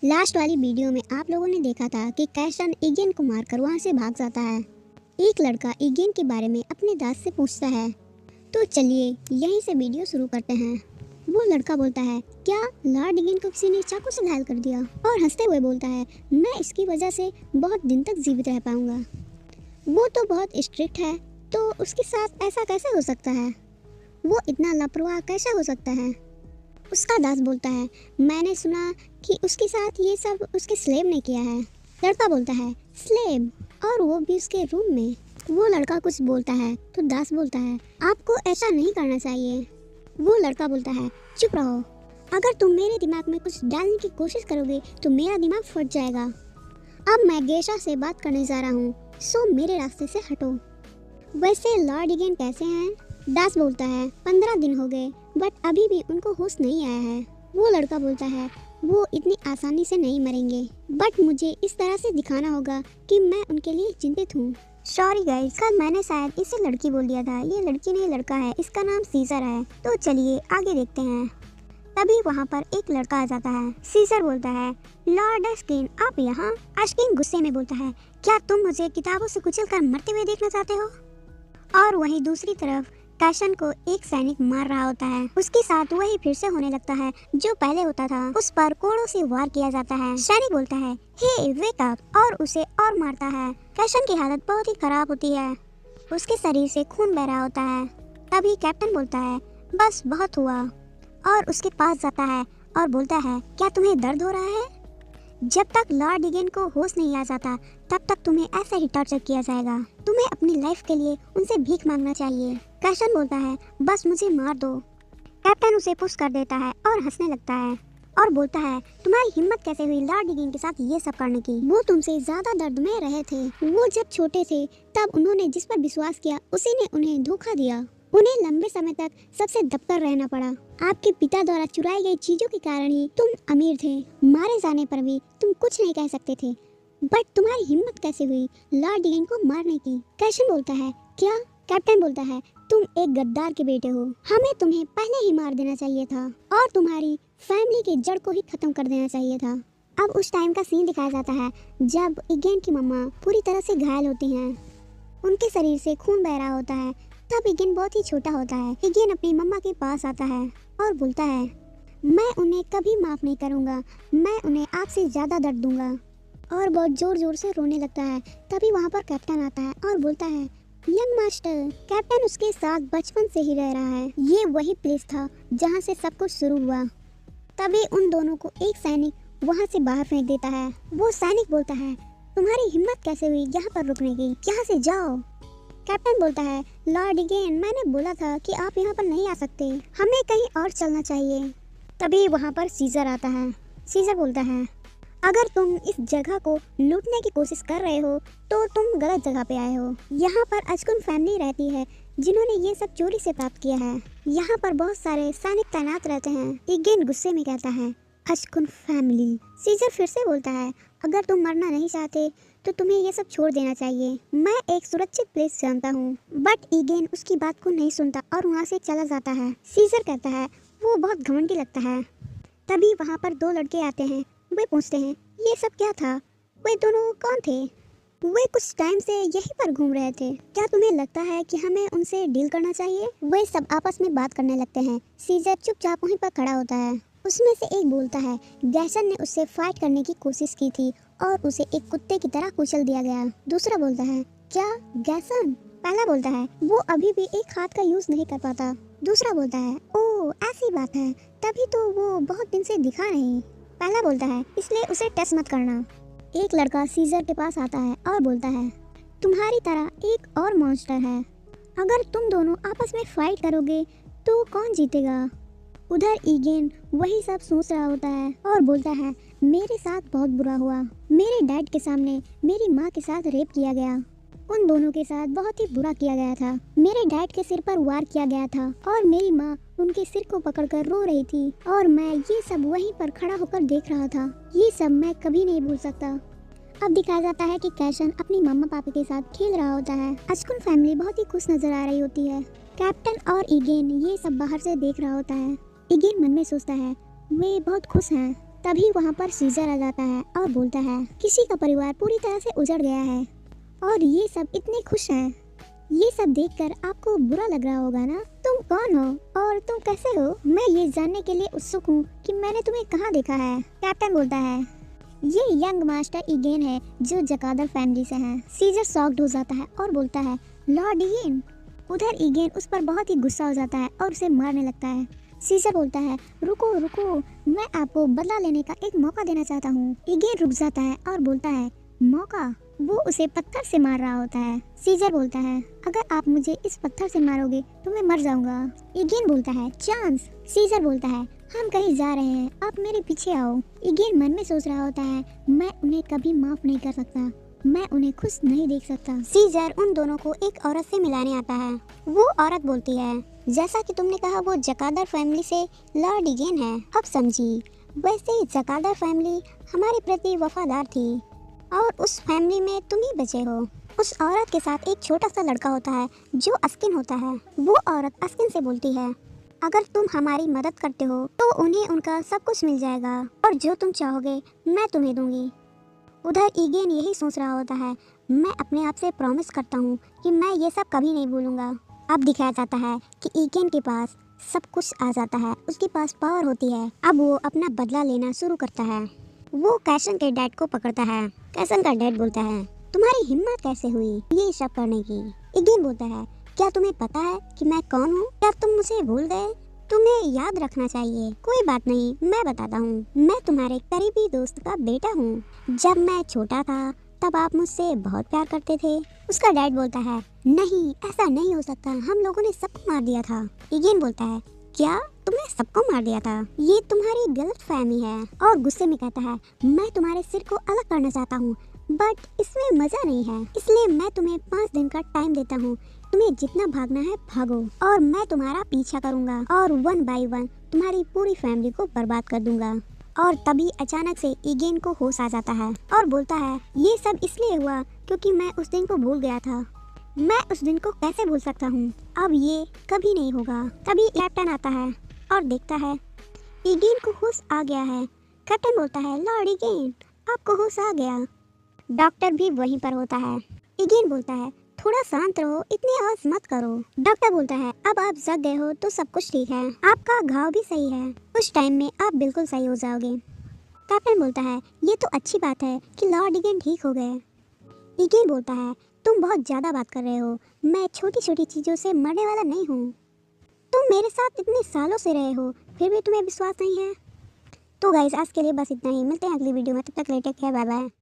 Last वाली video में आप लोगों ने देखा था कि कैशन इगेन को मारकर वहां से भाग जाता है। एक लड़का इगेन के बारे में अपने दास से पूछता है। तो चलिए यहीं से वीडियो शुरू करते हैं। वो लड़का बोलता है, क्या लॉर्ड इगेन को किसी ने चाकू से घायल कर दिया? और हंसते हुए बोलता है, मैं इसकी वजह से बहुत दिन तक जीवित रह पाऊंगा। वो तो बहुत स्ट्रिक्ट है, तो उसके साथ ऐसा कैसे हो सकता है? वो इतना लापरवाह कैसे हो सकता है? उसका दास बोलता है, मैंने सुना कि उसके साथ ये सब उसके स्लेव ने किया है। लड़का बोलता है, स्लेव? और वो भी उसके रूम में? वो लड़का कुछ बोलता है तो दास बोलता है, आपको ऐसा नहीं करना चाहिए। वो लड़का बोलता है, चुप रहो, अगर तुम मेरे दिमाग में कुछ डालने की कोशिश करोगे तो मेरा दिमाग फट जाएगा। अब मैं गेशा से बात करने जा रहा हूँ, सो मेरे रास्ते से हटो। वैसे लॉर्ड इगेन कैसे हैं? दास बोलता है, 15 दिन हो गए, बट अभी भी उनको होश नहीं आया है। वो लड़का बोलता है, वो इतनी आसानी से नहीं मरेंगे, बट मुझे इस तरह से दिखाना होगा कि मैं उनके लिए चिंतित हूँ। सॉरी गाइस, कल मैंने शायद इसे लड़की बोल दिया था। ये लड़की नहीं लड़का है, इसका नाम सीजर है। तो चलिए आगे देखते हैं। तभी वहाँ पर एक लड़का आ जाता है। सीजर बोलता है, लॉर्ड अस्किन आप यहाँ? अस्किन गुस्से में बोलता है, क्या तुम मुझे किताबों से कुचलकर मरते हुए देखना चाहते हो? और वहीं दूसरी तरफ कैशन को एक सैनिक मार रहा होता है। उसके साथ वही फिर से होने लगता है जो पहले होता था। उस पर कोड़ों से वार किया जाता है। सैनिक बोलता है, हे वेक अप, और उसे और मारता है। कैशन की हालत बहुत ही खराब होती है। उसके शरीर से खून बह रहा होता है। तभी कैप्टन बोलता है, बस बहुत हुआ, और उसके पास जाता है और बोलता है, क्या तुम्हें दर्द हो रहा है? जब तक लॉर्ड इगेन को होश नहीं आ जाता तब तक तुम्हें ऐसे ही टॉर्चर किया जाएगा। तुम्हें अपनी लाइफ के लिए उनसे भीख मांगना चाहिए। कैशन बोलता है, बस मुझे मार दो। कैप्टन उसे पुश कर देता है और हंसने लगता है और बोलता है, तुम्हारी हिम्मत कैसे हुई लॉर्ड इगेन के साथ ये सब करने की? वो तुमसे ज्यादा दर्द में रहे थे। वो जब छोटे थे तब उन्होंने जिस पर विश्वास किया उसी ने उन्हें धोखा दिया। उन्हें लंबे समय तक सबसे दबकर रहना पड़ा। आपके पिता द्वारा चुराई गई चीजों के कारण ही तुम अमीर थे। मारे जाने पर भी तुम कुछ नहीं कह सकते थे, बट तुम्हारी हिम्मत कैसे हुई लॉर्ड इगेन को मारने की? कैशन बोलता है, क्या? कैप्टन बोलता है, तुम एक गद्दार के बेटे हो। हमें तुम्हें पहले ही मार देना चाहिए था और तुम्हारी फैमिली के जड़ को ही खत्म कर देना चाहिए था। अब उस टाइम का सीन दिखाया जाता है जब इगेन की मम्मा पूरी तरह से घायल होती हैं। उनके शरीर से खून बह रहा होता है। तब इगेन बहुत ही छोटा होता है। इगेन अपनी मम्मा के पास आता है और बोलता है, मैं उन्हें कभी माफ नहीं करूंगा, मैं उन्हें आपसे ज्यादा दर्द दूंगा, और बहुत जोर जोर से रोने लगता है। तभी वहाँ पर कैप्टन आता है और बोलता है, यंग मास्टर। कैप्टन उसके साथ बचपन से ही रह रहा है। ये वही प्लेस था जहाँ से सब कुछ शुरू हुआ। तभी उन दोनों को एक सैनिक वहाँ से बाहर फेंक देता है। वो सैनिक बोलता है, तुम्हारी हिम्मत कैसे हुई यहाँ पर रुकने की? यहाँ से जाओ। कैप्टन बोलता है, लॉर्ड इगेन, मैंने बोला था कि आप यहाँ पर नहीं आ सकते, हमें कहीं और चलना चाहिए। तभी वहाँ पर सीजर आता है। सीजर बोलता है, अगर तुम इस जगह को लूटने की कोशिश कर रहे हो तो तुम गलत जगह पे आए हो। यहाँ पर अजकुन फैमिली रहती है जिन्होंने ये सब चोरी से प्राप्त किया है। यहाँ पर बहुत सारे सैनिक तैनात रहते हैं। इगेन गुस्से में कहता है, अजकुन फैमिली। सीजर फिर से बोलता है, अगर तुम मरना नहीं चाहते तो तुम्हें ये सब छोड़ देना चाहिए। मैं एक सुरक्षित प्लेस जानता हूँ। बट इगेन उसकी बात को नहीं सुनता और वहाँ से चला जाता है। सीजर कहता है, वो बहुत घमंडी लगता है। तभी वहाँ पर दो लड़के आते हैं। वे पूछते हैं, ये सब क्या था? वे दोनों कौन थे? वे कुछ टाइम से यहीं पर घूम रहे थे। क्या तुम्हें लगता है कि हमें उनसे डील करना चाहिए? वे सब आपस में बात करने लगते हैं। सीजर चुपचाप वहीं पर खड़ा होता है। उसमें से एक बोलता है, गैसन ने उससे फाइट करने की कोशिश की थी और उसे एक कुत्ते की तरह कुचल दिया गया। दूसरा बोलता है, क्या गैसन? पहला बोलता है, वो अभी भी एक हाथ का यूज नहीं कर पाता। दूसरा बोलता है, ओह ऐसी बात है, तभी तो वो बहुत दिन से दिखा नहीं। पहला बोलता है, इसलिए उसे टेस्ट मत करना। एक लड़का सीजर के पास आता है और बोलता है, तुम्हारी तरह एक और मॉन्स्टर है, अगर तुम दोनों आपस में फाइट करोगे तो कौन जीतेगा? उधर इगेन वही सब सोच रहा होता है और बोलता है, मेरे साथ बहुत बुरा हुआ। मेरे डैड के सामने मेरी माँ के साथ रेप किया गया। उन दोनों के साथ बहुत ही बुरा किया गया था। मेरे डैड के सिर पर वार किया गया था और मेरी माँ उनके सिर को पकड़कर रो रही थी और मैं ये सब वहीं पर खड़ा होकर देख रहा था। ये सब मैं कभी नहीं भूल सकता। अब दिखाया जाता है कि कैशन अपनी मम्मा पापा के साथ खेल रहा होता है। अजकुन फैमिली बहुत ही खुश नजर आ रही होती है। कैप्टन और इगेन ये सब बाहर से देख रहा होता है। इगेन मन में सोचता है, वे बहुत खुश हैं। तभी वहाँ पर सीजर आ जाता है और बोलता है किसी का परिवार पूरी तरह से उजड़ गया है और ये सब इतने खुश हैं। ये सब देखकर आपको बुरा लग रहा होगा ना। तुम कौन हो और तुम कैसे हो? मैं ये जानने के लिए उत्सुक हूँ कि मैंने तुम्हें कहाँ देखा है। कैप्टन बोलता है ये यंग मास्टर ईगेन है जो जकादर फैमिली से है। सीजर शॉक्ड हो जाता है और बोलता है लॉर्ड ईगेन। उधर ईगेन उस पर बहुत ही गुस्सा हो जाता है और उसे मारने लगता है। सीजर बोलता है रुको रुको, मैं आपको बदला लेने का एक मौका देना चाहता हूँ। ईगेन रुक जाता है और बोलता है मौका? वो उसे पत्थर से मार रहा होता है। सीजर बोलता है अगर आप मुझे इस पत्थर से मारोगे तो मैं मर जाऊंगा। ईगेन बोलता है चांस। सीजर बोलता है हम कहीं जा रहे हैं, आप मेरे पीछे आओ। ईगेन मन में सोच रहा होता है मैं उन्हें कभी माफ नहीं कर सकता, मैं उन्हें खुश नहीं देख सकता। सीजर उन दोनों को एक औरत से मिलाने आता है। वो औरत बोलती है जैसा कि तुमने कहा वो जकादर फैमिली से लॉर्ड ईगेन है। अब समझी, वैसे जकादर फैमिली हमारे प्रति वफादार थी और उस फैमिली में तुम ही बचे हो। उस औरत के साथ एक छोटा सा लड़का होता है जो अस्किन होता है। वो औरत अस्किन से बोलती है अगर तुम हमारी मदद करते हो तो उन्हें उनका सब कुछ मिल जाएगा और जो तुम चाहोगे मैं तुम्हें दूंगी। उधर ईगेन यही सोच रहा होता है मैं अपने आप से प्रॉमिस करता हूँ कि मैं ये सब कभी नहीं भूलूंगा। अब दिखाया जाता है कि ईगेन के पास सब कुछ आ जाता है, उसके पास पावर होती है। अब वो अपना बदला लेना शुरू करता है। वो कैसन के डैड को पकड़ता है। कैसन का डैड बोलता है तुम्हारी हिम्मत कैसे हुई ये सब करने की? ईगेन बोलता है क्या तुम्हें पता है कि मैं कौन हूँ? क्या तुम मुझे भूल गए? तुम्हें याद रखना चाहिए। कोई बात नहीं, मैं बताता हूँ। मैं तुम्हारे करीबी दोस्त का बेटा हूँ। जब मैं छोटा था तब आप मुझसे बहुत प्यार करते थे। उसका डैड बोलता है नहीं, ऐसा नहीं हो सकता, हम लोगों ने सबको मार दिया था। ईगेन बोलता है क्या तुमने सबको मार दिया था? ये तुम्हारी गलत फहमी है। और गुस्से में कहता है मैं तुम्हारे सिर को अलग करना चाहता हूँ बट इसमें मजा नहीं है, इसलिए मैं तुम्हें 5 दिन का टाइम देता हूँ। तुम्हें जितना भागना है भागो और मैं तुम्हारा पीछा करूंगा और 1 बाय 1 तुम्हारी पूरी फैमिली को बर्बाद कर दूंगा। और तभी अचानक से ईगेन को होश आ जाता है और बोलता है ये सब इसलिए हुआ क्योंकि मैं उस दिन को भूल गया था। मैं उस दिन को कैसे भूल सकता हूँ? अब ये कभी नहीं होगा। तभी कैप्टन आता है और देखता है ईगेन को होश आ गया है। कैप्टन बोलता है लॉर्ड ईगेन आपको होश आ गया। डॉक्टर भी वहीं पर होता है। ईगेन बोलता है थोड़ा शांत रहो, इतनी आवाज मत करो। डॉक्टर बोलता है अब आप जग गए हो तो सब कुछ ठीक है, आपका घाव भी सही है, उस टाइम में आप बिल्कुल सही हो जाओगे। कैप्टन बोलता है ये तो अच्छी बात है कि लॉर्ड ईगेन ठीक हो गए। ईगेन बोलता है तुम बहुत ज़्यादा बात कर रहे हो, मैं छोटी छोटी चीज़ों से मरने वाला नहीं हूँ। तुम मेरे साथ इतने सालों से रहे हो फिर भी तुम्हें विश्वास नहीं है। तो गाइस आज के लिए बस इतना ही, मिलते हैं अगली वीडियो में, तब तक के लिए टेक केयर, बाय बाय।